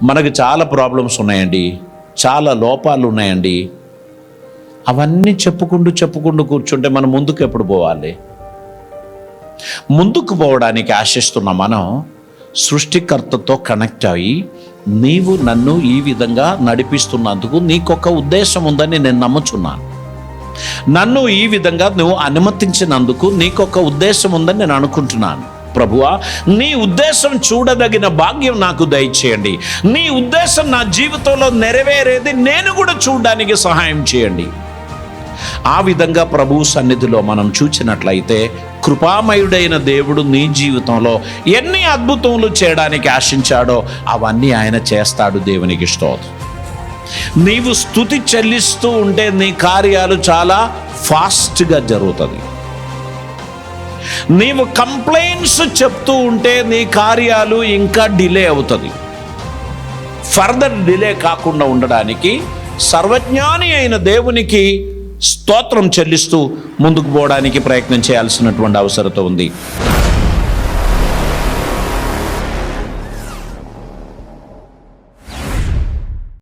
మనకు చాలా ప్రాబ్లమ్స్ ఉన్నాయండి, చాలా లోపాలు ఉన్నాయండి. అవన్నీ చెప్పుకుంటూ కూర్చుంటే మనం ముందుకు ఎప్పుడు పోవాలి? ముందుకు పోవడానికి ఆశిస్తున్న మనం సృష్టికర్తతో కనెక్ట్ అయ్యి, నీవు నన్ను ఈ విధంగా నడిపిస్తున్నందుకు నీకొక ఉద్దేశం ఉందని నేను నమ్ముచున్నాను. నన్ను ఈ విధంగా నువ్వు అనుమతించినందుకు నీకొక ఉద్దేశం ఉందని నేను అనుకుంటున్నాను. ప్రభువా, నీ ఉద్దేశం చూడదగిన భాగ్యం నాకు దయచేయండి. నీ ఉద్దేశం నా జీవితంలో నెరవేరేది నేను కూడా చూడడానికి సహాయం చేయండి. ఆ విధంగా ప్రభువు సన్నిధిలో మనం చూచినట్లయితే కృపామయుడైన దేవుడు నీ జీవితంలో ఎన్ని అద్భుతములు చేయడానికి ఆశించాడో అవన్నీ ఆయన చేస్తాడు. దేవునికి స్తోత్రం. నీవు స్తుతి చెల్లిస్తూ ఉంటే నీ కార్యాలు చాలా ఫాస్ట్గా జరుగుతుంది. నీవు కంప్లైంట్స్ చెప్తూ ఉంటే నీ కార్యాలు ఇంకా డిలే అవుతుంది. ఫర్దర్ డిలే కాకుండా ఉండడానికి సర్వజ్ఞాని అయిన దేవునికి స్తోత్రం చెల్లిస్తూ ముందుకు పోవడానికి ప్రయత్నం చేయాల్సినటువంటి అవసరం ఉంది.